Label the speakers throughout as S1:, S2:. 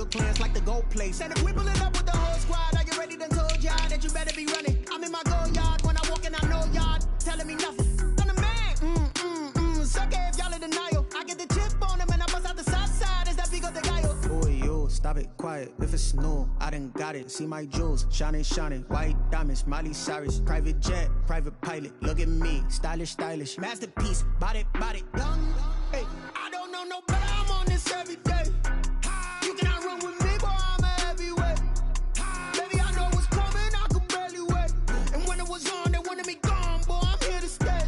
S1: plans like the gold place. And if we pulling up with the whole squad, are you ready to told y'all that you better be running? I'm in my go yard when I walk in, I know y'all telling me nothing. I'm the man. Suck it if y'all in denial. I get the chip on him and I bust out the south side. Is that Pico de Gallo? Oh, yo, stop it, quiet. If it's snow, I done got it. See my jewels, shining, white diamonds, Miley Cyrus, private jet, private pilot. Look at me, stylish, masterpiece, body, young. Hey, I don't know no better. I'm on this every day. You cannot run with me, boy. I'm a heavyweight. Baby, I know what's coming. I could barely wait. And when it was on, they wanted me gone, boy. I'm here to stay.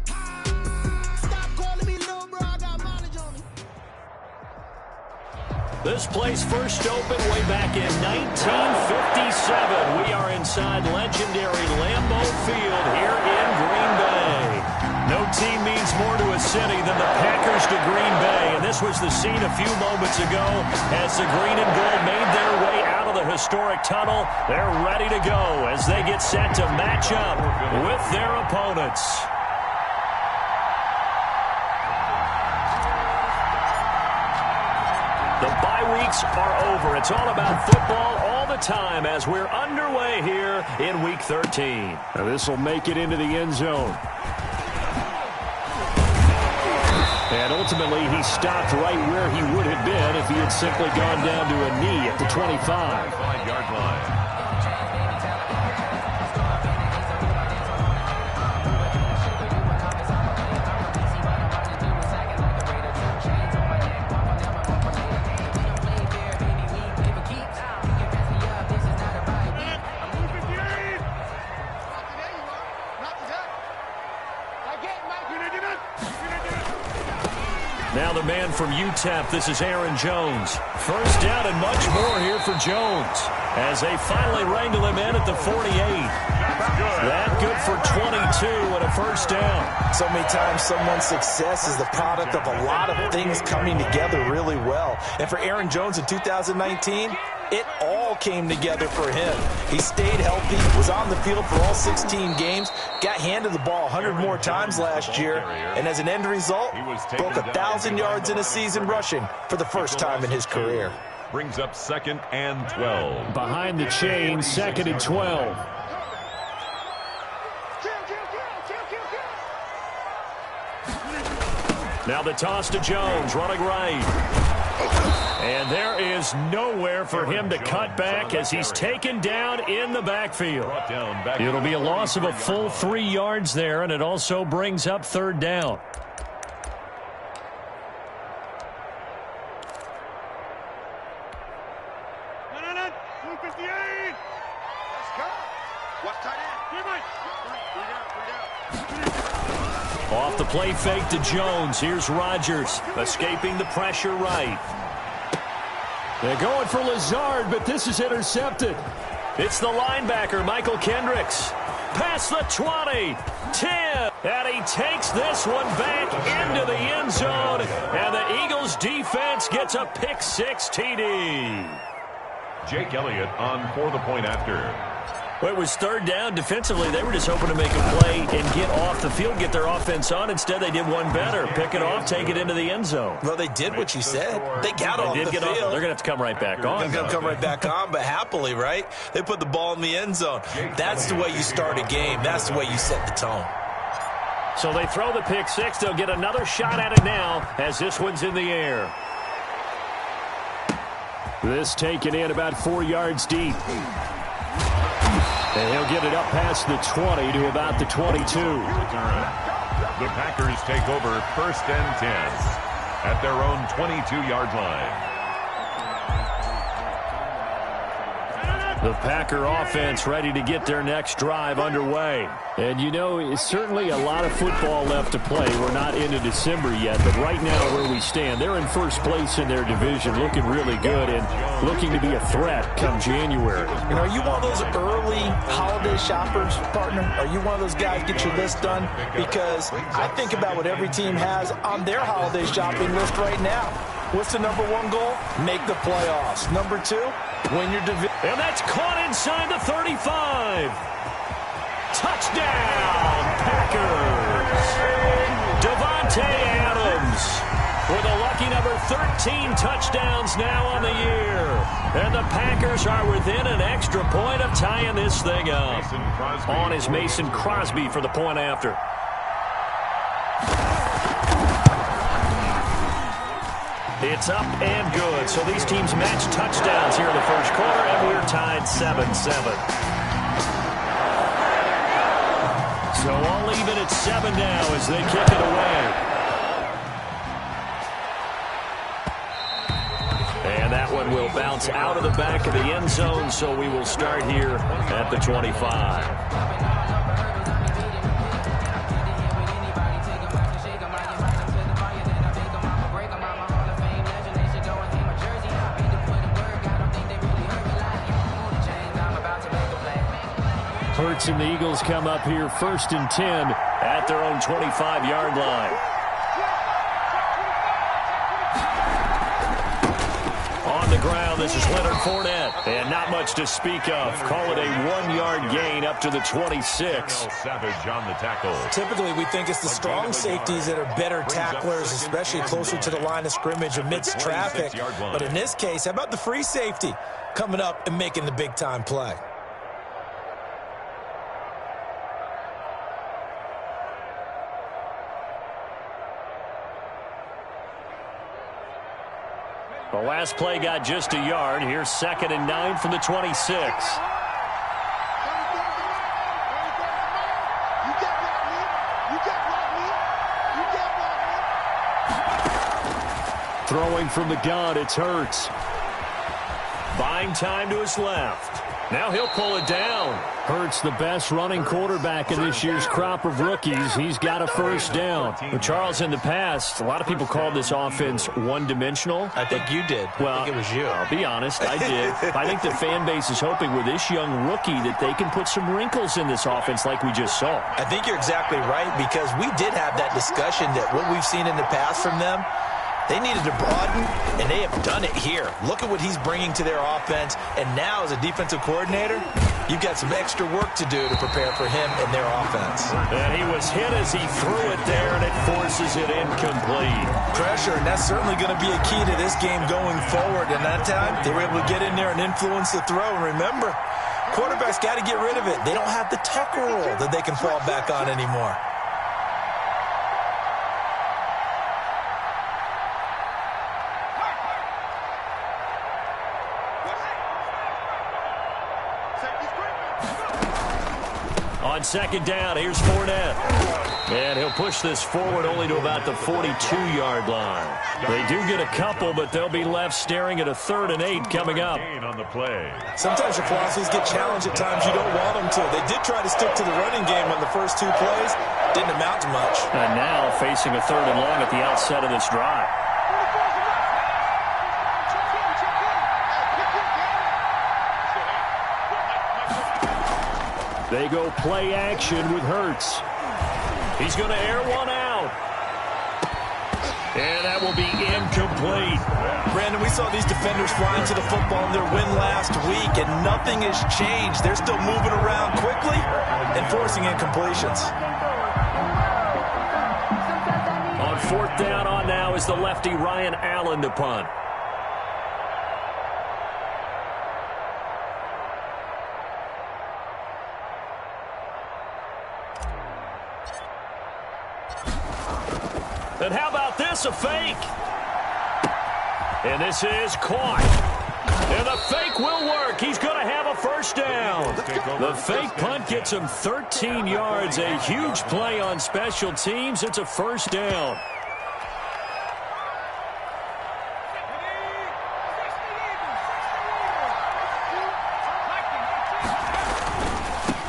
S1: Stop calling me little bro. I got mileage on me.
S2: This place first opened way back in 1957. We are inside legendary Lambeau Field here in Green Bay. No team means more to a city than the Packers to Green Bay, and this was the scene a few moments ago as the green and gold made their way out of the historic tunnel. They're ready to go as they get set to match up with their opponents. The bye weeks are over. It's all about football all the time as we're underway here in Week 13.
S3: Now this will make it into the end zone. And ultimately, he stopped right where he would have been if he had simply gone down to a knee at the 25.
S4: 5-yard line.
S2: Now the man from UTEP, this is Aaron Jones. First down and much more here for Jones as they finally wrangle him in at the 48. That good for 22 and a first down.
S5: So many times someone's success is the product of a lot of things coming together really well. And for Aaron Jones in 2019, it all came together for him. He stayed healthy, was on the field for all 16 games, got handed the ball 100 more times last year, and as an end result, broke 1,000 yards in a season rushing for the first time in his career.
S4: Brings up 2nd and 12.
S3: Behind the chain, 2nd and 12.
S2: Now the toss to Jones, running right. And there is nowhere for him to cut back as he's taken down in the backfield. It'll be a loss of a full 3 yards there, and it also brings up 3rd down. Off the play fake to Jones. Here's Rodgers escaping the pressure right.
S3: They're going for Lazard, but this is intercepted.
S2: It's the linebacker, Michael Kendricks. Past the 20, 10, and he takes this one back into the end zone, and the Eagles defense gets a pick-6 TD.
S4: Jake Elliott on for the point after.
S2: Well, it was 3rd down. Defensively, they were just hoping to make a play and get off the field, get their offense on. Instead, they did one better. Pick it off, take it into the end zone.
S5: Well, they did what you said. They got off the field.
S2: They're going to have to come right back on.
S5: They're going to come right back on, but happily, right? They put the ball in the end zone. That's the way you start a game. That's the way you set the tone.
S2: So they throw the pick-6. They'll get another shot at it now as this one's in the air.
S3: This taken in about 4 yards deep. And he'll get it up past the 20 to about the 22.
S4: The Packers take over 1st and 10 at their own 22-yard line.
S3: The Packer offense ready to get their next drive underway. And, you know, it's certainly a lot of football left to play. We're not into December yet, but right now where we stand, they're in first place in their division, looking really good and looking to be a threat come January.
S5: You know, are you one of those early holiday shoppers, partner? Are you one of those guys get your list done? Because I think about what every team has on their holiday shopping list right now. What's the number 1 goal? Make the playoffs. Number 2, win your division.
S2: And that's caught inside the 35. Touchdown, Packers. Davante Adams with a lucky number 13 touchdowns now on the year. And the Packers are within an extra point of tying this thing up. On is Mason Crosby for the point after. It's up and good. So these teams match touchdowns here in the first quarter, and we're tied 7-7. So all even at 7 now as they kick it away. And that one will bounce out of the back of the end zone, so we will start here at the 25. Hurts and the Eagles come up here 1st and 10 at their own 25-yard line. On the ground, this is Leonard Fournette. And not much to speak of. Call it a 1-yard gain up to the 26.
S4: Savage on the tackle.
S5: Typically, we think it's the strong safeties that are better tacklers, especially closer to the line of scrimmage amidst traffic. But in this case, how about the free safety coming up and making the big-time play?
S2: The last play got just a yard. Here's 2nd and 9 from the 26. Throwing from the gun, it's Hurts. Buying time to his left. Now he'll pull it down. Hurts, the best running quarterback in this year's crop of rookies. He's got a first down. But Charles, in the past, a lot of people called this offense one-dimensional.
S5: I think you did.
S2: Well,
S5: I think it was you.
S2: I'll be honest, I did. I think the fan base is hoping with this young rookie that they can put some wrinkles in this offense like we just saw.
S5: I think you're exactly right, because we did have that discussion that what we've seen in the past from them, they needed to broaden, and they have done it here. Look at what he's bringing to their offense, and now as a defensive coordinator, you've got some extra work to do to prepare for him and their offense.
S2: And he was hit as he threw it there, and it forces it incomplete.
S5: Pressure, and that's certainly going to be a key to this game going forward. And that time, they were able to get in there and influence the throw. And remember, quarterbacks got to get rid of it. They don't have the tucker rule that they can fall back on anymore.
S2: On 2nd down, here's Fournette. And he'll push this forward only to about the 42-yard line. They do get a couple, but they'll be left staring at a 3rd and 8 coming up.
S4: On the play.
S5: Sometimes your philosophies get challenged at times you don't want them to. They did try to stick to the running game on the first 2 plays. Didn't amount to much.
S2: And now facing a 3rd and long at the outset of this drive. They go play action with Hurts. He's going to air one out. And that will be incomplete.
S5: Brandon, we saw these defenders flying to the football in their win last week, and nothing has changed. They're still moving around quickly and forcing incompletions.
S2: On 4th down on now is the lefty Ryan Allen to punt. And how about this, a fake? And this is caught. And the fake will work. He's going to have a first down. The fake punt gets him 13 yards. A huge play on special teams. It's a first down.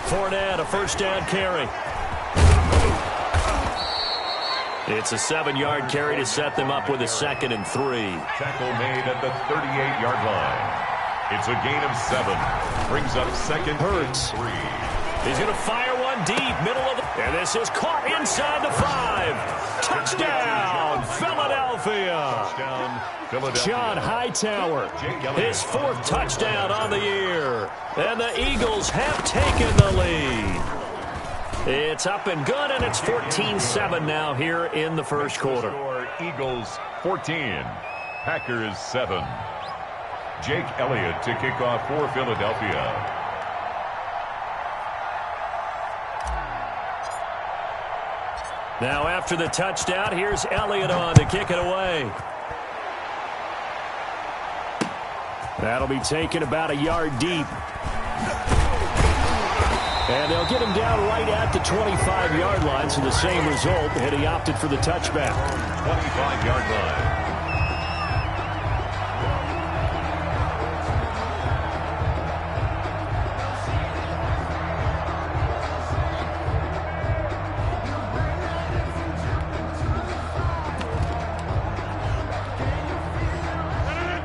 S2: Fournette, a first down carry. It's a 7-yard carry to set them up with a 2nd and 3.
S4: Tackle made at the 38-yard line. It's a gain of 7. Brings up 2nd
S2: Hurts.
S4: and 3.
S2: He's going to fire one deep, middle of the... And this is caught inside the 5. Touchdown, Philadelphia. John Hightower, his 4th touchdown on the year. And the Eagles have taken the lead. It's up and good, and it's 14-7 now here in the first quarter.
S4: Eagles 14, Packers 7. Jake Elliott to kick off for Philadelphia.
S2: Now after the touchdown, here's Elliott on to kick it away. That'll be taken about a yard deep. And they'll get him down right at the 25-yard line, so the same result, and he opted for the touchback.
S4: 25-yard line.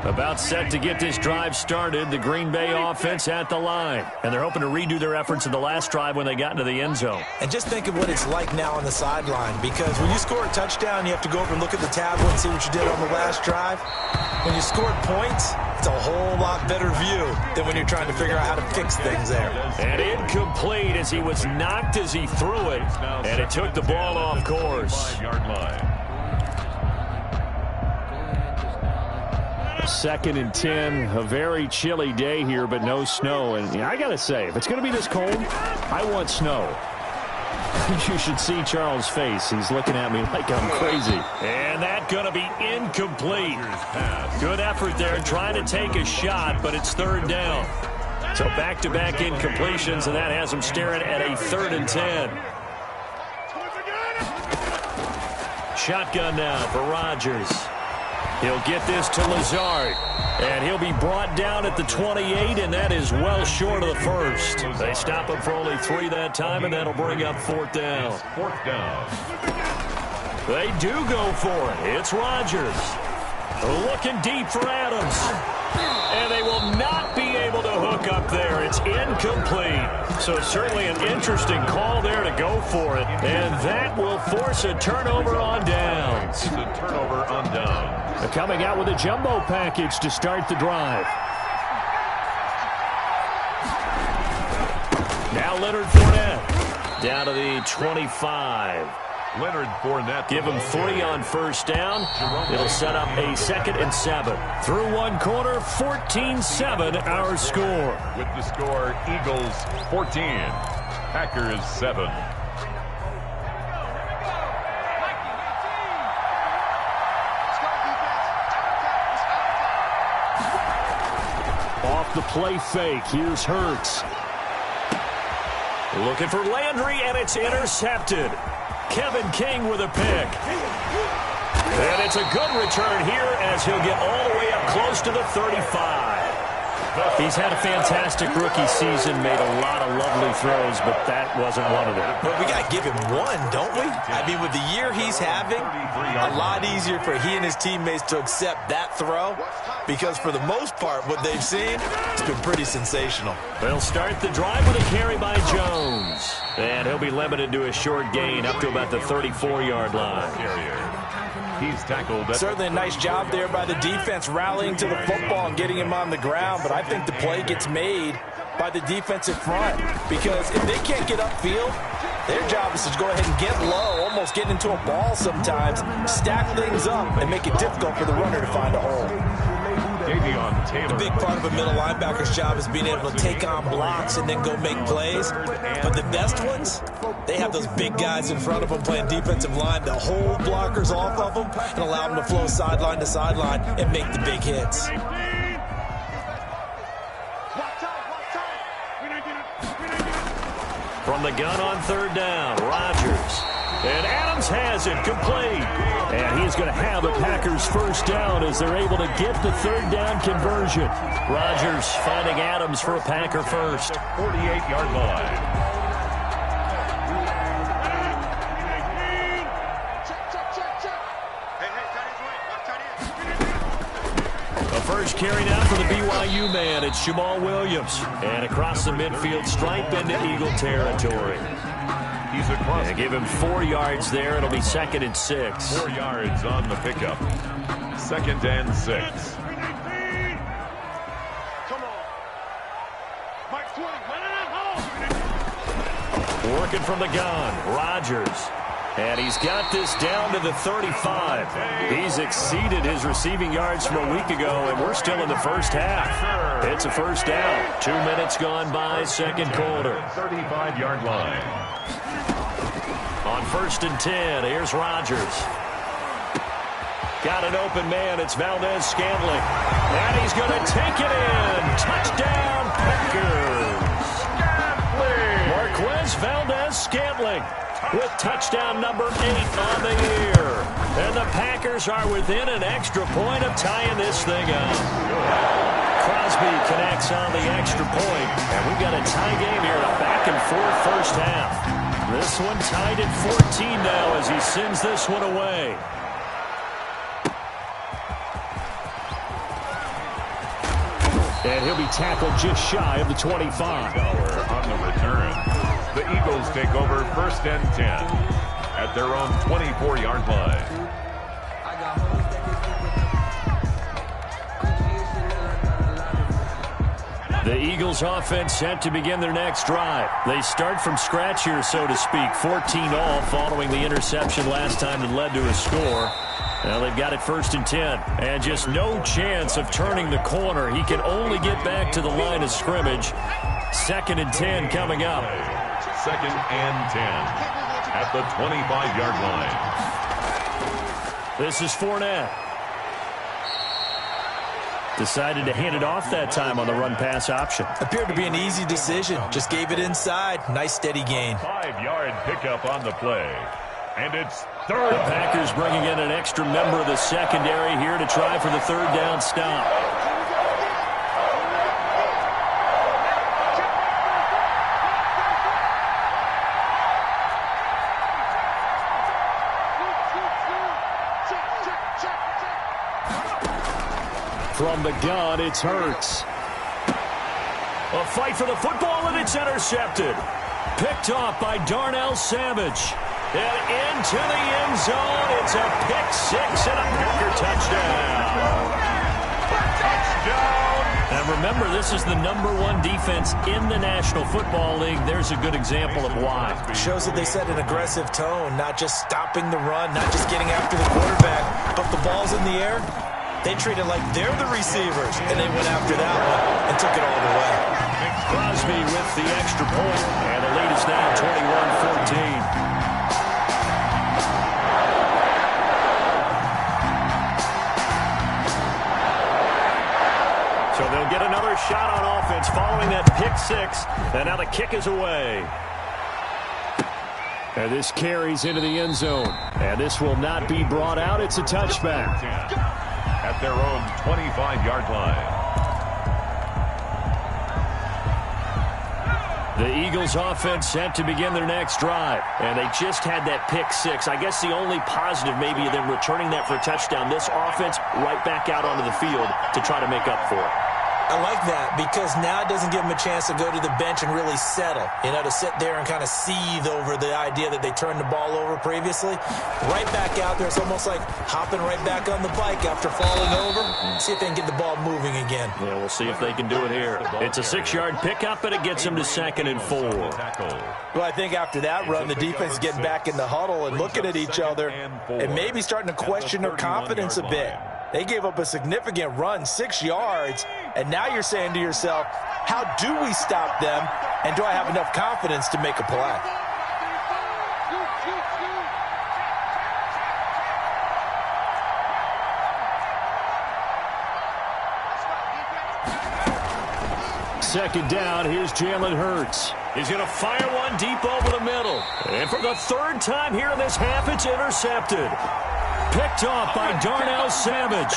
S2: About set to get this drive started, the Green Bay offense at the line. And they're hoping to redo their efforts in the last drive when they got into the end zone.
S5: And just think of what it's like now on the sideline, because when you score a touchdown, you have to go over and look at the tablet and see what you did on the last drive. When you scored points, it's a whole lot better view than when you're trying to figure out how to fix things there.
S2: And incomplete as he was knocked as he threw it, and it took the ball off course.
S4: 5-yard line.
S2: 2nd and 10, a very chilly day here, but no snow. And I got to say, if it's going to be this cold, I want snow. You should see Charles' face. He's looking at me like I'm crazy. And that's going to be incomplete. Good effort there trying to take a shot, but it's 3rd down. So back-to-back incompletions, and that has him staring at a 3rd and 10. Shotgun now for Rodgers. He'll get this to Lazard, and he'll be brought down at the 28, and that is well short of the first. They stop him for only 3 that time, and that'll bring up 4th down.
S4: 4th down.
S2: They do go for it. It's Rodgers. Looking deep for Adams. And they will not be able to hook up there. It's incomplete. So certainly an interesting call there to go for it. And that will force a turnover on downs.
S4: It's a turnover on downs.
S2: They're coming out with a jumbo package to start the drive. Now Leonard Fournette down to the 25.
S4: Leonard Fournette.
S2: Give him 3 on 1st down. It'll set up a 2nd and 7. Through 1 quarter, 14-7 our score.
S4: With the score, Eagles 14, Packers 7.
S2: Off the play fake, here's Hurts. Looking for Landry, and it's intercepted. Kevin King with a pick. And it's a good return here as he'll get all the way up close to the 35. He's had a fantastic rookie season, made a lot of lovely throws, but that wasn't one of them.
S5: But we got to give him one, don't we? I mean, with the year he's having, a lot easier for he and his teammates to accept that throw, because for the most part, what they've seen, it's been pretty sensational.
S2: They'll start the drive with a carry by Jones. And he'll be limited to a short gain up to about the 34-yard line.
S4: He's tackled.
S5: Certainly a nice job there by the defense rallying to the football and getting him on the ground, but I think the play gets made by the defensive front, because if they can't get upfield, their job is to go ahead and get low, almost get into a ball sometimes, stack things up, and make it difficult for the runner to find a hole.
S4: The
S5: big part of a middle linebacker's job is being able to take on blocks and then go make plays. But the best ones, they have those big guys in front of them playing defensive line to hold blockers off of them and allow them to flow sideline to sideline and make the big hits.
S2: From the gun on 3rd down, Rodgers. And Adams has it complete. And he's going to have the Packers 1st down as they're able to get the 3rd down conversion. Rodgers finding Adams for a Packer first.
S4: 48-yard line.
S2: The first carry now for the BYU man. It's Jamal Williams. And across the midfield stripe into Eagle territory.
S4: He's across.
S2: And give him 4 yards there. It'll be 2nd and 6.
S4: 4 yards on the pickup. 2nd and 6.
S2: Working from the gun, Rodgers.
S3: And he's got this down to the 35. He's exceeded his receiving yards from a week ago, and we're still in the first half. It's a first down. 2 minutes gone by, second quarter.
S4: 35-yard line.
S3: On 1st and 10, here's Rodgers. Got an open man. It's Valdez-Scantling. And he's going to take it in. Touchdown, Packers. Marquez Valdez-Scantling with touchdown number 8 on the year. And the Packers are within an extra point of tying this thing up. Crosby connects on the extra point. And we've got a tie game here, a back-and-forth first half. This one tied at 14 now as he sends this one away. And he'll be tackled just shy of the 25.
S4: On the return. The Eagles take over 1st and 10 at their own 24-yard line.
S3: The Eagles offense set to begin their next drive. They start from scratch here, so to speak. 14-all following the interception last time that led to a score. Well, they've got it 1st and 10. And just no chance of turning the corner. He can only get back to the line of scrimmage. 2nd and 10 coming up.
S4: 2nd and 10 at the 25-yard line.
S3: This is Fournette. Decided to hand it off that time on the run-pass option.
S5: Appeared to be an easy decision. Just gave it inside. Nice steady gain.
S4: 5-yard pickup on the play. And it's 3rd.
S3: The Packers bringing in an extra member of the secondary here to try for the 3rd down stop. From the gun, it's Hurts. A fight for the football, and it's intercepted. Picked off by Darnell Savage. And into the end zone. It's a pick 6 and a Packer touchdown. And remember, this is the #1 defense in the National Football League. There's a good example of why.
S5: Shows that they set an aggressive tone, not just stopping the run, not just getting after the quarterback, but the ball's in the air. They treat it like they're the receivers, and they went after that one and took it all the way.
S3: Crosby with the extra point, and the lead is now 21-14. So they'll get another shot on offense following that pick 6, and now the kick is away. And this carries into the end zone, and this will not be brought out. It's a touchback.
S4: At their own 25-yard line.
S3: The Eagles offense set to begin their next drive. And they just had that pick 6. I guess the only positive maybe of them returning that for a touchdown. This offense right back out onto the field to try to make up for it.
S5: I like that because now it doesn't give them a chance to go to the bench and really settle, to sit there and kind of seethe over the idea that they turned the ball over previously. Right back out there, it's almost like hopping right back on the bike after falling over. See if they can get the ball moving again.
S3: Yeah, we'll see if they can do it here. It's a 6-yard pickup, and it gets them to 2nd and 4.
S5: Well, I think after that run, the defense is getting back in the huddle and looking at each other and maybe starting to question their confidence a bit. They gave up a significant run, 6 yards, and now you're saying to yourself, how do we stop them, and do I have enough confidence to make a play?
S3: Second down, here's Jalen Hurts. He's going to fire one deep over the middle. And for the 3rd time here in this half, it's intercepted. Picked off by Darnell Savage.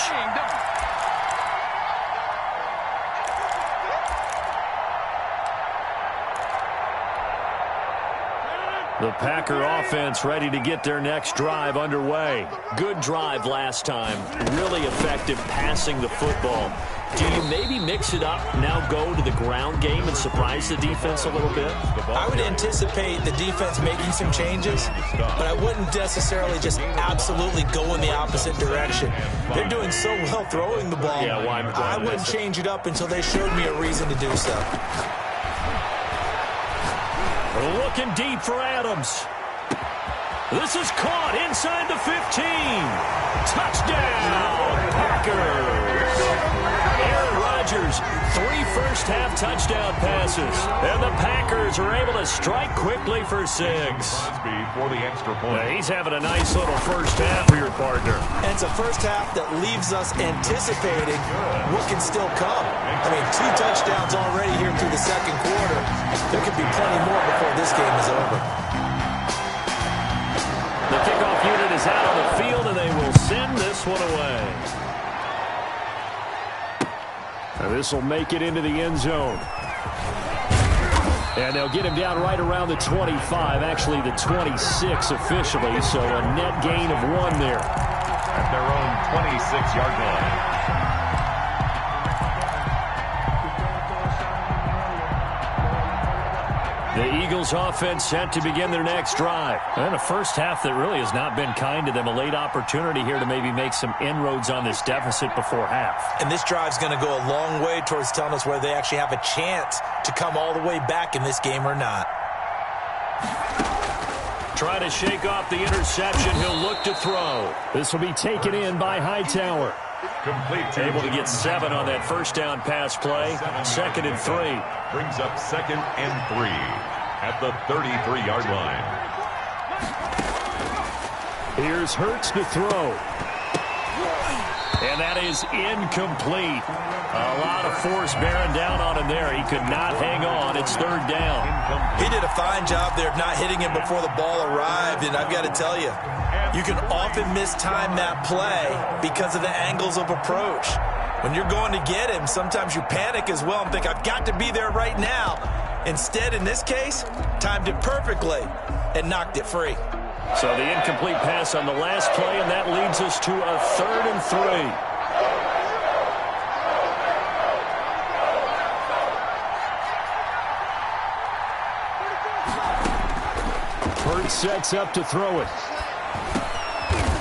S3: The Packer offense ready to get their next drive underway. Good drive last time. Really effective passing the football. Do you maybe mix it up, now go to the ground game and surprise the defense a little bit?
S5: I would anticipate the defense making some changes, but I wouldn't necessarily just absolutely go in the opposite direction. They're doing so well throwing the ball.
S3: Yeah,
S5: I wouldn't change it up until they showed me a reason to do so.
S3: Looking deep for Adams.
S2: This is caught inside the 15. Touchdown, Packers. Aaron Rodgers, 3 first-half touchdown passes. And the Packers are able to strike quickly for 6.
S4: For the extra point.
S2: He's having a nice little first half for your partner.
S5: And it's a first half that leaves us anticipating what can still come. I mean, 2 touchdowns already here through the second quarter. There could be plenty more before this game is over.
S2: The kickoff unit is out on the field, and they will send this one away. And this will make it into the end zone. And they'll get him down right around the 25, actually the 26 officially, so a net gain of 1 there.
S4: At their own 26-yard line.
S2: The Eagles offense set to begin their next drive. And a first half that really has not been kind to them. A late opportunity here to maybe make some inroads on this deficit before half.
S5: And this drive's going to go a long way towards telling us whether they actually have a chance to come all the way back in this game or not.
S2: Try to shake off the interception. He'll look to throw. This will be taken in by Hightower.
S4: Complete.
S2: Able to get 7 on that first down pass play. 2nd and 3.
S4: Brings up 2nd and 3 at the 33-yard line.
S2: Here's Hurts to throw. And that is incomplete. A lot of force bearing down on him there. He could not hang on. It's 3rd down.
S5: He did a fine job there of not hitting him before the ball arrived, and I've got to tell you, you can often mistime that play because of the angles of approach. When you're going to get him, sometimes you panic as well and think, I've got to be there right now. Instead, in this case, timed it perfectly and knocked it free.
S2: So the incomplete pass on the last play, and that leads us to a 3rd and 3. Hurts sets up to throw it.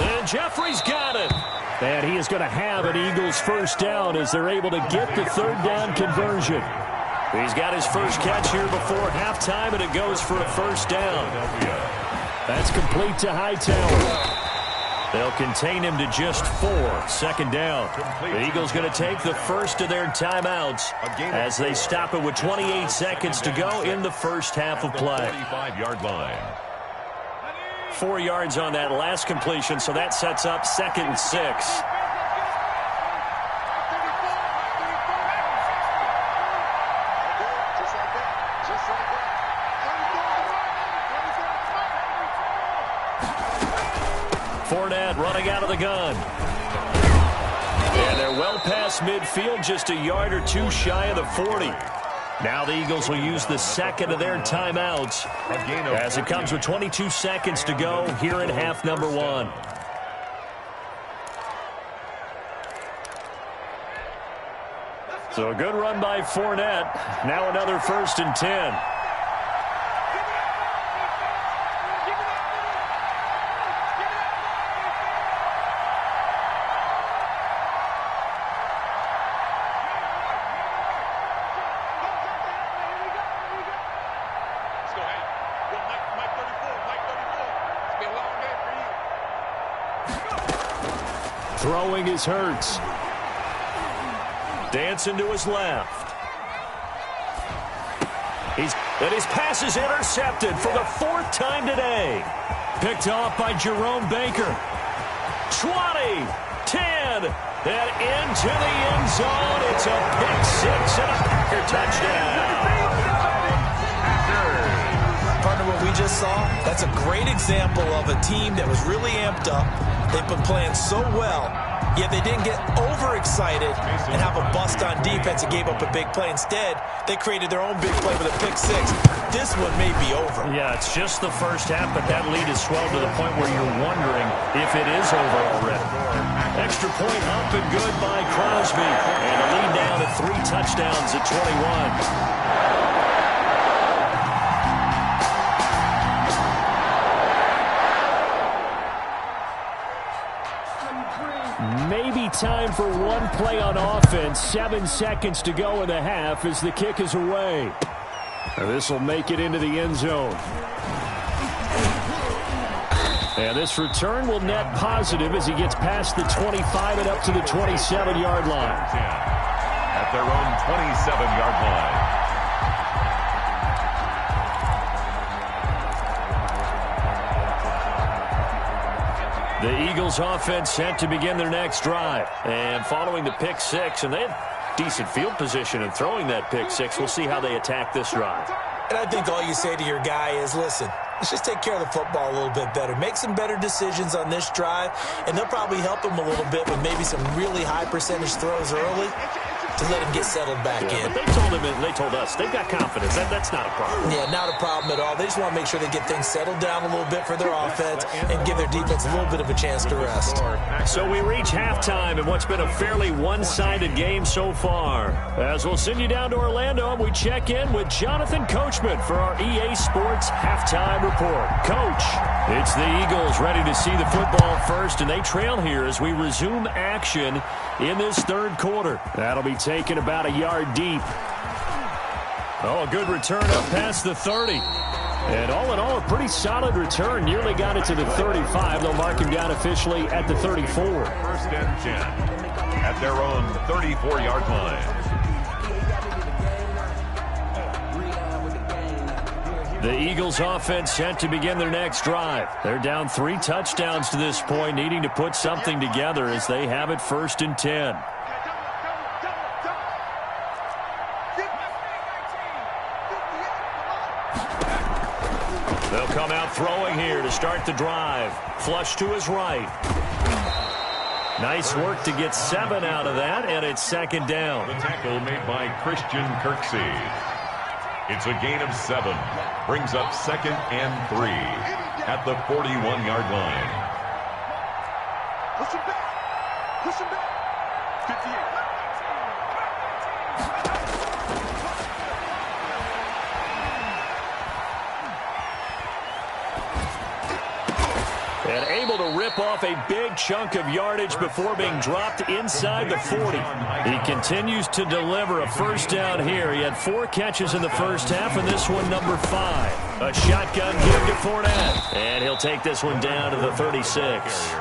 S2: And Jeffrey's got it. And he is going to have an Eagles first down as they're able to get the 3rd down conversion. He's got his first catch here before halftime, and it goes for a first down. That's complete to Hightower. They'll contain him to just 4. 2nd down. The Eagles going to take the first of their timeouts as they stop it with 28 seconds to go in the first half of play.
S4: 35-yard line.
S2: 4 yards on that last completion, so that sets up 2nd and 6. Fournette running out of the gun. And they're well past midfield, just a yard or 2 shy of the 40. Now the Eagles will use the 2nd of their timeouts as it comes with 22 seconds to go here in half number 1. So a good run by Fournette. Now another 1st and 10. Throwing is Hurts. Dancing to his left. And his pass is intercepted for the 4th time today. Picked off by Jerome Baker. 20, 10, and into the end zone. It's a pick 6 and a Packer touchdown.
S5: Partner, what we just saw, that's a great example of a team that was really amped up. They've been playing so well, yet they didn't get overexcited and have a bust on defense and gave up a big play. Instead, they created their own big play with a pick 6. This one may be over.
S2: Yeah, it's just the first half, but that lead is swelled to the point where you're wondering if it is over already. Extra point up and good by Crosby. And a lead down to 3 touchdowns at 21. Maybe time for one play on offense. 7 seconds to go in the half as the kick is away. This will make it into the end zone.
S3: And this return will net positive as he gets past the 25 and up to the 27-yard line.
S4: At their own 27-yard line.
S2: The Eagles offense set to begin their next drive. And following the pick six, and they had decent field position in throwing that pick six. We'll see how they attack this drive.
S5: And I think all you say to your guy is, listen, let's just take care of the football a little bit better. Make some better decisions on this drive, and they'll probably help him a little bit with maybe some really high percentage throws early to let him get settled back in.
S2: But they told him, and they told us, they've got confidence. That's not a problem.
S5: Yeah, not a problem at all. They just want to make sure they get things settled down a little bit for their offense and give their defense a little bit of a chance to rest.
S2: So we reach halftime in what's been a fairly one-sided game so far. As we'll send you down to Orlando, and we check in with Jonathan Coachman for our EA Sports Halftime Report. Coach, it's the Eagles ready to see the football first, and they trail here as we resume action in this third quarter. That'll be taken about a yard deep. Oh, a good return up past the 30. And all in all, a pretty solid return. Nearly got it to the 35. They'll mark him down officially at the 34.
S4: First and 10 at their own 34-yard line.
S2: The Eagles offense set to begin their next drive. They're down 3 touchdowns to this point, needing to put something together as they have it first and 10. They'll come out throwing here to start the drive. Flush to his right. Nice work to get 7 out of that, and it's second down.
S4: The tackle made by Christian Kirksey. It's a gain of 7. Brings up second and 3 at the 41-yard line.
S1: Push him back. Push him back. 58.
S2: And able to rip off a big chunk of yardage before being dropped inside the 40. He continues to deliver a first down here. He had 4 catches in the first half, and this one number 5. A shotgun give to Fournette. And he'll take this one down to the 36.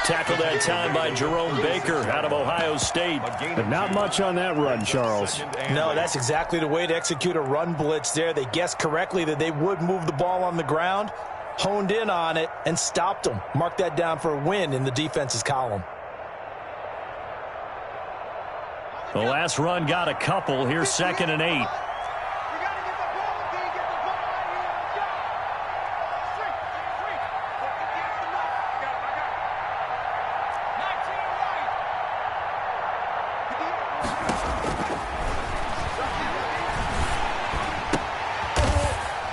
S2: Tackled that time by Jerome Baker out of Ohio State.
S3: But not much on that run, Charles.
S5: No, that's exactly the way to execute a run blitz there. They guessed correctly that they would move the ball on the ground, honed in on it, and stopped them. Mark that down for a win in the defense's column.
S2: The last run got a couple. Here's second and 8.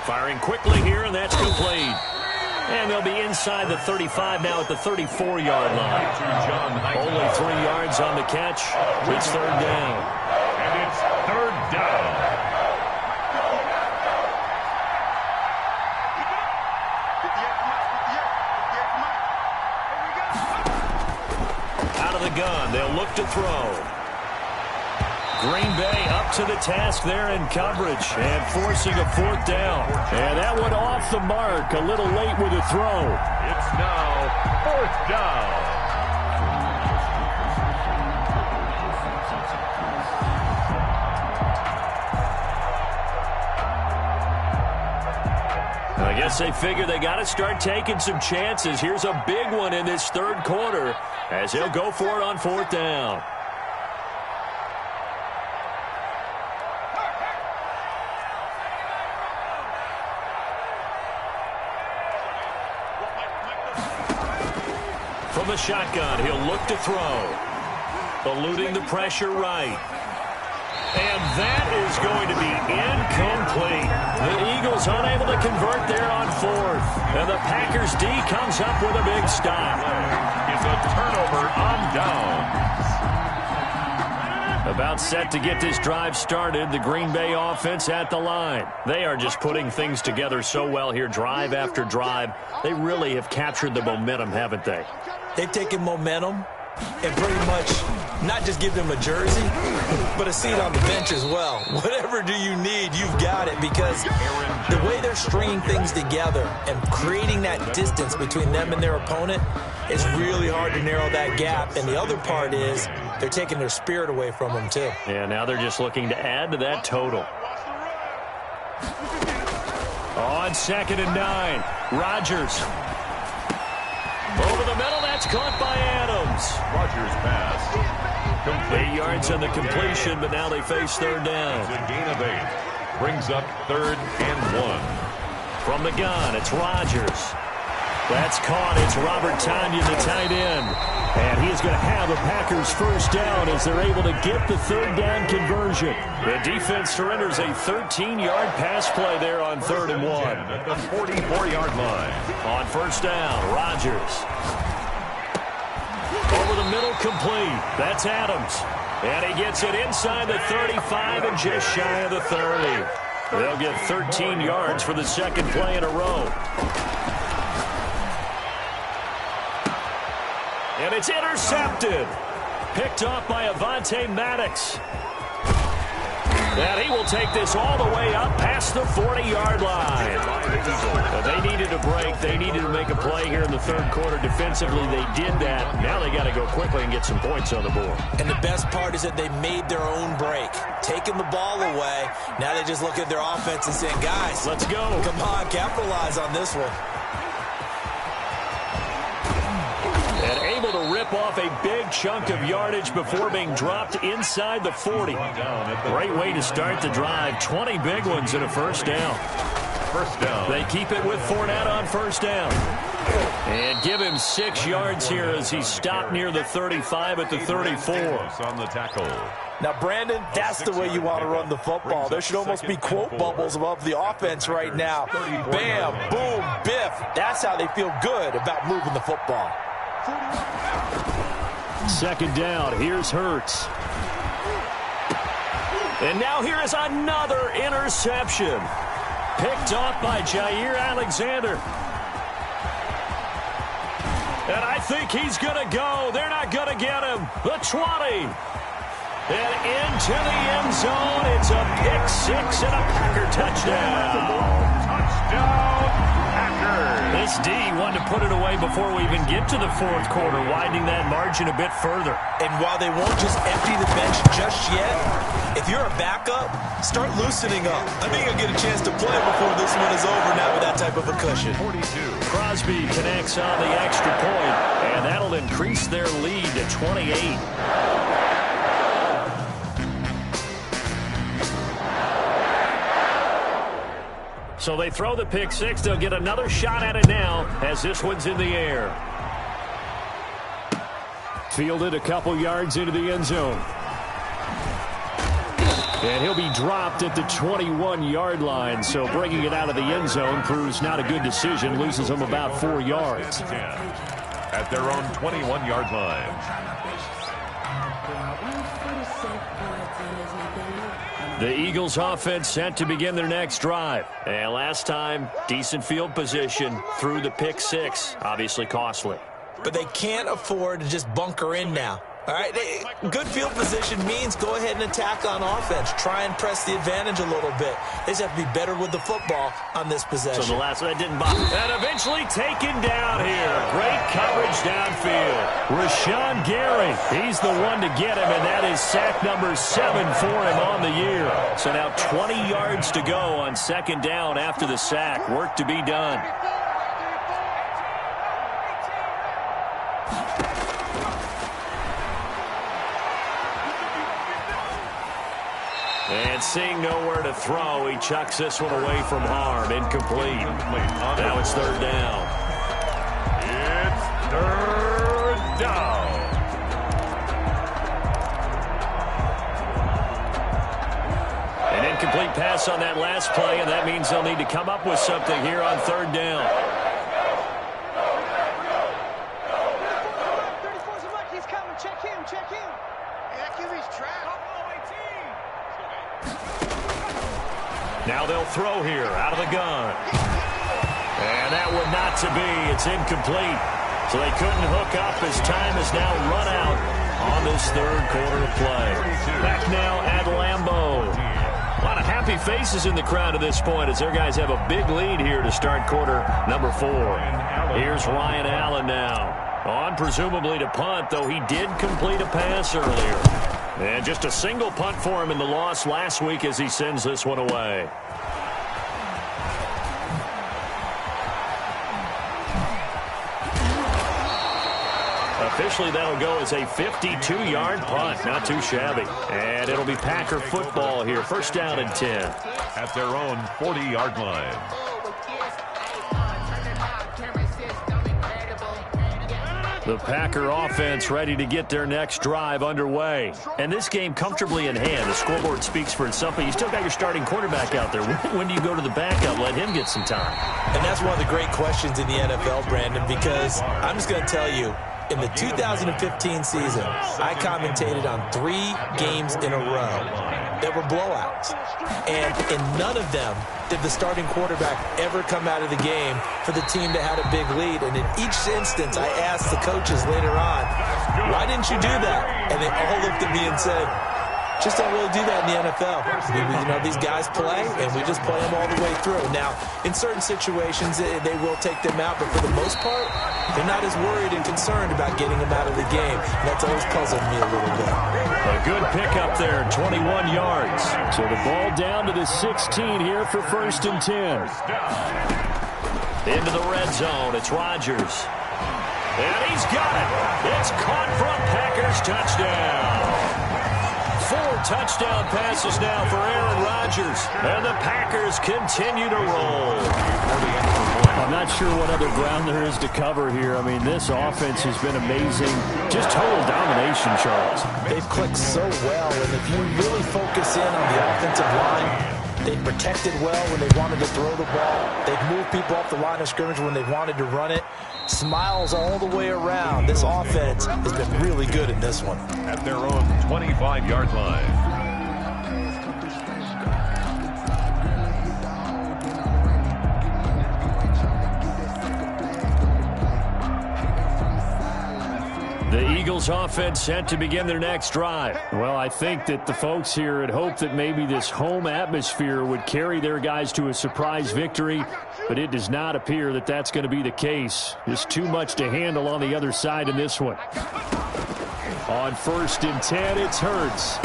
S2: Firing quickly here, and that's complete. And they'll be inside the 35 now at the 34-yard line. Only 3 yards on the catch. It's third down.
S4: And it's third down.
S2: Out of the gun, they'll look to throw. Green Bay up to the task there in coverage and forcing a fourth down. And that one off the mark, a little late with the throw.
S4: It's now fourth down.
S2: I guess they figure they got to start taking some chances. Here's a big one in this third quarter as he'll go for it on fourth down. From the shotgun, he'll look to throw. Eluding the pressure right. And that is going to be incomplete. The Eagles unable to convert there on fourth. And the Packers D comes up with a big stop.
S4: It's a turnover on downs.
S2: About set to get this drive started, the Green Bay offense at the line. They are just putting things together so well here, drive after drive. They really have captured the momentum, haven't they?
S5: They've taken momentum and pretty much not just give him a jersey, but a seat on the bench as well. Whatever do you need, you've got it, because the way they're stringing things together and creating that distance between them and their opponent, it's really hard to narrow that gap. And the other part is they're taking their spirit away from them, too.
S3: Yeah, now they're just looking to add to that total. On 2nd and 9, Rodgers. Over the middle, that's caught by Adams.
S4: Rodgers pass.
S3: 8 yards on the completion, but now they face 3rd down.
S4: It's a gain of 8. Brings up 3rd and 1.
S3: From the gun, it's Rodgers. That's caught. It's Robert Tonyan, the tight end. And he is going to have a Packers 1st down as they're able to get the 3rd down conversion. The defense surrenders a 13-yard pass play there on 3rd and 1.
S4: At the 44-yard line.
S3: On 1st down, Rodgers. Over the middle, complete. That's Adams. And he gets it inside the 35 and just shy of the 30. They'll get 13 yards for the 2nd play in a row. And it's intercepted. Picked off by Avonte Maddox. And he will take this all the way up past the 40-yard line. They needed a break. They needed to make a play here in the 3rd quarter. Defensively, they did that. Now they got to go quickly and get some points on the board.
S5: And the best part is that they made their own break. Taking the ball away. Now they just look at their offense and saying, guys,
S3: let's go.
S5: Come on, capitalize on this one.
S3: And able to rip off a big chunk of yardage before being dropped inside the 40. Great way to start the drive. 20 big ones in a 1st down.
S4: 1st down.
S3: They keep it with Fournette on 1st down. And give him 6 yards here as he stopped near the 35 at the 34.
S4: On the tackle.
S5: Now, Brandon, that's the way you want to run the football. There should almost be quote bubbles above the offense right now. Bam, boom, biff. That's how they feel good about moving the football.
S3: 2nd down. Here's Hurts. And now here is another interception. Picked off by Jair Alexander. And I think he's going to go. They're not going to get him. The 20. And into the end zone. It's a pick 6 and a Packer touchdown.
S4: Touchdown, Packers.
S3: This D wanted to put it away before we even get to the 4th quarter, widening that margin a bit further.
S5: And while they won't just empty the bench just yet, if you're a backup, start loosening up. I think you'll get a chance to play before this one is over now with that type of a cushion.
S4: 42.
S3: Crosby connects on the extra point, and that'll increase their lead to 28. So they throw the pick 6. They'll get another shot at it now as this one's in the air. Fielded a couple yards into the end zone. And he'll be dropped at the 21-yard line. So bringing it out of the end zone proves not a good decision. Loses them about 4 yards.
S4: At their own 21-yard line.
S3: The Eagles offense set to begin their next drive. And last time, decent field position through the pick 6. Obviously costly.
S5: But they can't afford to just bunker in now. All right, good field position means go ahead and attack on offense. Try and press the advantage a little bit. They just have to be better with the football on this possession.
S3: So the last one that didn't bother. And eventually taken down here. Great coverage downfield. Rashawn Gary, he's the one to get him, and that is sack number 7 for him on the year. So now 20 yards to go on 2nd down after the sack. Work to be done. And seeing nowhere to throw, he chucks this one away from harm. Incomplete. Now it's 3rd down.
S4: It's 3rd down.
S3: An incomplete pass on that last play, and that means they'll need to come up with something here on 3rd down.
S1: He's coming. Check him. That QB's trapped.
S3: Now they'll throw here out of the gun. And that one not to be. It's incomplete. So they couldn't hook up as time is now run out.
S2: on this third quarter of play. Back now at Lambeau. A lot of happy faces in the crowd at this point as their guys have a big lead here to start quarter number 4. Here's Ryan Allen now. On presumably to punt, though he did complete a pass earlier. And just a single punt for him in the loss last week as he sends this one away. Officially, that'll go as a 52-yard punt. Not too shabby. And it'll be Packer football here. First down and 10.
S4: At their own 40-yard line.
S2: The Packer offense ready to get their next drive underway. And this game comfortably in hand. The scoreboard speaks for itself, but you still got your starting quarterback out there. When do you go to the backup? Let him get some time.
S5: And that's one of the great questions in the NFL, Brandon, because I'm just going to tell you, in the 2015 season, I commentated on 3 games in a row that were blowouts. And in none of them did the starting quarterback ever come out of the game for the team that had a big lead. And in each instance, I asked the coaches later on, why didn't you do that? And they all looked at me and said, just don't really do that in the NFL. You know, these guys play, and we just play them all the way through. Now, in certain situations, they will take them out, but for the most part, they're not as worried and concerned about getting them out of the game. And that's always puzzled me a little bit.
S2: A good pickup there, 21 yards. So the ball down to the 16 here for first and 10. Into the red zone, it's Rodgers. And he's got it. It's caught from Packers touchdown. 4 touchdown passes now for Aaron Rodgers. And the Packers continue to roll.
S3: I'm not sure what other ground there is to cover here. I mean, this offense has been amazing. Just total domination, Charles.
S5: They've clicked so well, and if you really focus in on the offensive line, they've protected well when they wanted to throw the ball. They've moved people off the line of scrimmage when they wanted to run it. Smiles all the way around. This offense has been really good in this one.
S4: At their own 25-yard line.
S2: The Eagles offense set to begin their next drive.
S3: Well, I think that the folks here had hoped that maybe this home atmosphere would carry their guys to a surprise victory, but it does not appear that that's going to be the case. Just too much to handle on the other side in this one. On first and 10, it's Hurts.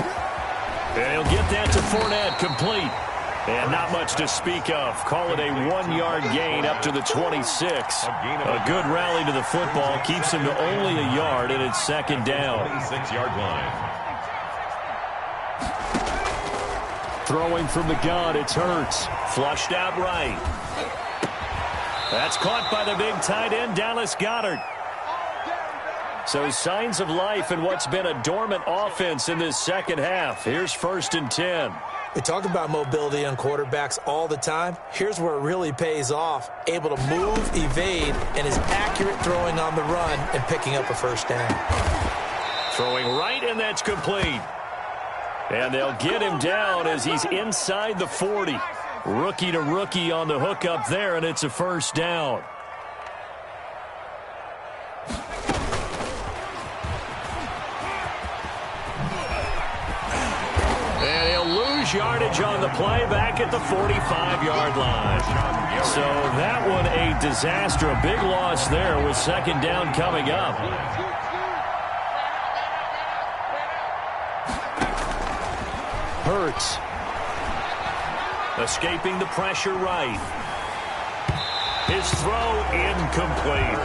S2: And he'll get that to Fournette, complete. And not much to speak of. Call it a 1-yard gain up to the 26. A good rally to the football. Keeps him to only a yard, and it's second down.
S4: 26-yard line.
S3: Throwing from the gun, it's Hurts.
S2: Flushed out right. That's caught by the big tight end, Dallas Goedert. So signs of life in what's been a dormant offense in this second half. Here's first and 10.
S5: We talk about mobility on quarterbacks all the time. Here's where it really pays off. Able to move, evade, and is accurate throwing on the run and picking up a first down.
S2: Throwing right, and that's complete. And they'll get him down as he's inside the 40. Rookie to rookie on the hook up there, and it's a first down. And he'll lose yardage on the play back at the 45-yard line. So that one a disaster. A big loss there with second down coming up.
S3: Hurts.
S2: Escaping the pressure right. His throw incomplete.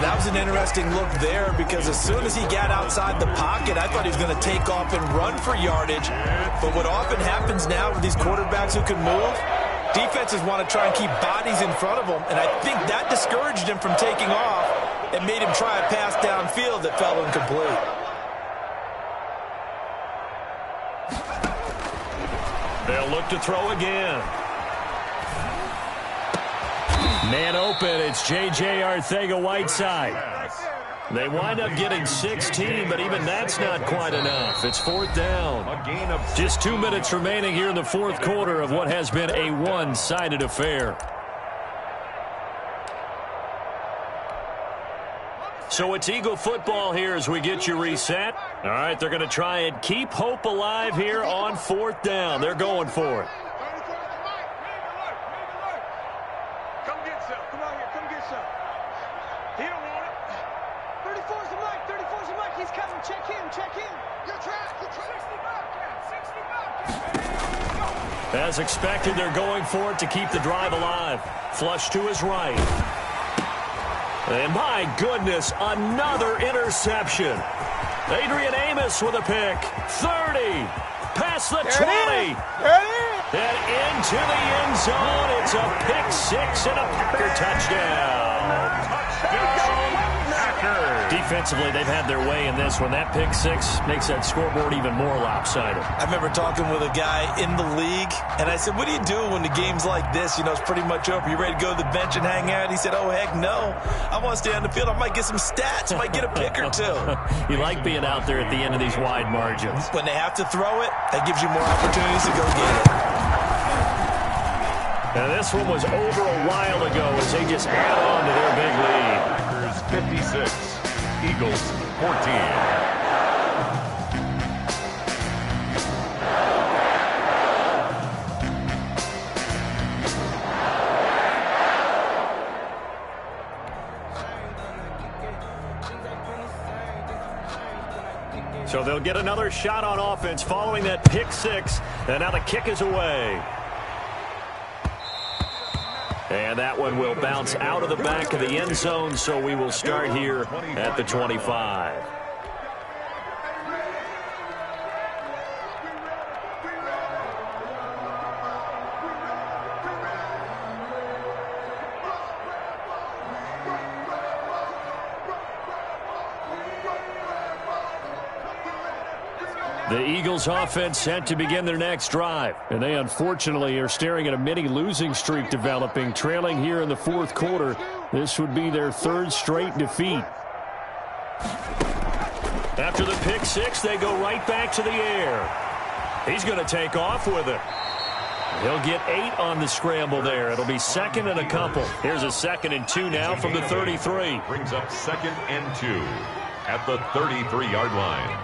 S5: That was an interesting look there because as soon as he got outside the pocket, I thought he was going to take off and run for yardage. But what often happens now with these quarterbacks who can move, defenses want to try and keep bodies in front of them, and I think that discouraged him from taking off and made him try a pass downfield that fell incomplete.
S2: They'll look to throw again. Man open, it's J.J. Arcega-Whiteside. They wind up getting 16, but even that's not quite enough. It's fourth down. Just 2 minutes remaining here in the fourth quarter of what has been a one-sided affair. So it's Eagle football here as we get you reset. All right, they're going to try and keep hope alive here on 4th down. They're going for it.
S6: Come get some. Come on here. Come get some. He don't want it. 34's the mic. 34's the mic. He's coming. Check him. Check him. You're trapped. You're trapped. 60 Bobcats.
S2: As expected, they're going for it to keep the drive alive. Flush to his right. And my goodness, another interception. Adrian Amos with a pick. 30. Past the 20. And into the end zone. It's a pick 6 and a Packer touchdown. Defensively, they've had their way in this one. That pick 6 makes that scoreboard even more lopsided.
S5: I remember talking with a guy in the league, and I said, what do you do when the game's like this? You know, it's pretty much over. You ready to go to the bench and hang out? He said, oh, heck no. I want to stay on the field. I might get some stats. I might get a pick or two.
S2: You like being out there at the end of these wide margins.
S5: When they have to throw it, that gives you more opportunities to go get it.
S2: And this one was over a while ago as they just add on to their big lead.
S4: Packers 56, Eagles 14.
S2: So they'll get another shot on offense following that pick 6. And now the kick is away. And that one will bounce out of the back of the end zone, so we will start here at the 25. The Eagles offense set to begin their next drive. And they unfortunately are staring at a mini losing streak developing, trailing here in the 4th quarter. This would be their 3rd straight defeat. After the pick 6, they go right back to the air. He's going to take off with it. He'll get 8 on the scramble there. It'll be 2nd and a couple. Here's a 2nd and 2 now from the 33.
S4: Brings up 2nd and 2 at the 33-yard line.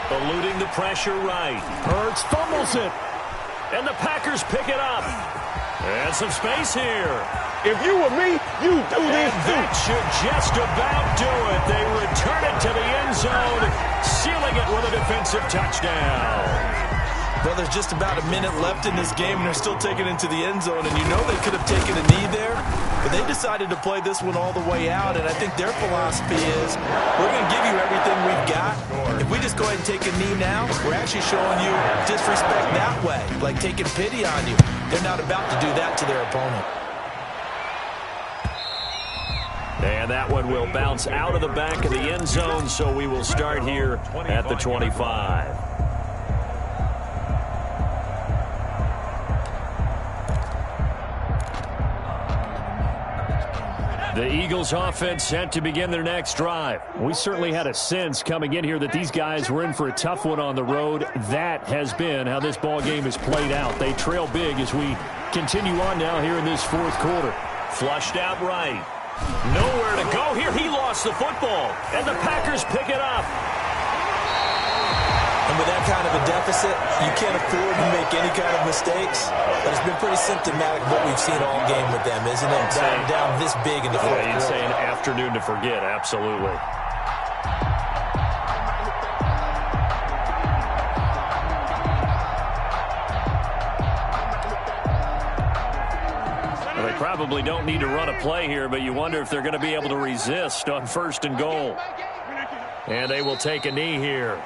S2: Eluding the pressure right. Hurts fumbles it. And the Packers pick it up. And some space here.
S6: If you were me, you do this too.
S2: That should just about do it. They return it to the end zone, sealing it with a defensive touchdown.
S5: Well, there's just about a minute left in this game, and they're still taking it into the end zone. And you know they could have taken a knee there, but they decided to play this one all the way out. And I think their philosophy is, we're going to give you everything we've got. If we just go ahead and take a knee now, we're actually showing you disrespect that way, like taking pity on you. They're not about to do that to their opponent.
S2: And that one will bounce out of the back of the end zone, so we will start here at the 25. The Eagles offense set to begin their next drive. We certainly had a sense coming in here that these guys were in for a tough one on the road. That has been how this ball game has played out. They trail big as we continue on now here in this 4th quarter. Flushed out right. Nowhere to go here. He lost the football. And the Packers pick it up.
S5: And with that kind of a deficit, you can't afford to make any kind of mistakes. But it's been pretty symptomatic of what we've seen all game with them, isn't it? Down this big in the 4th quarter.
S2: You'd say an afternoon to forget, absolutely. Well, they probably don't need to run a play here, but you wonder if they're going to be able to resist on 1st and goal. And they will take a knee here.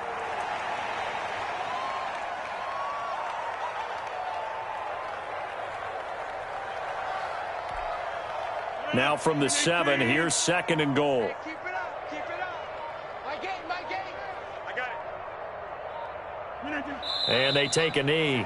S2: Now from the 7, here's 2nd and goal.
S6: Keep it up. Keep it up. My game. I got it.
S2: And they take a knee.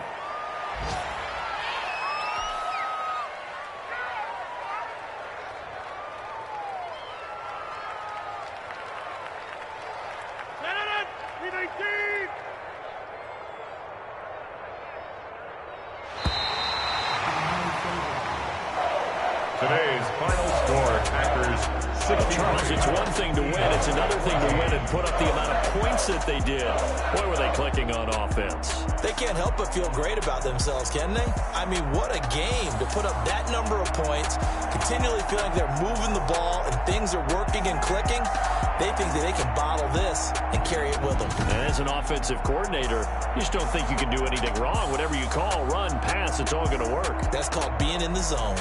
S2: Charles, it's one thing to win. It's another thing to win and put up the amount of points that they did. Boy, were they clicking on offense.
S5: They can't help but feel great about themselves, can they? I mean, what a game to put up that number of points, continually feeling like they're moving the ball and things are working and clicking. They think that they can bottle this and carry it with them.
S2: And as an offensive coordinator, you just don't think you can do anything wrong. Whatever you call, run, pass, it's all going to work.
S5: That's called being in the zone.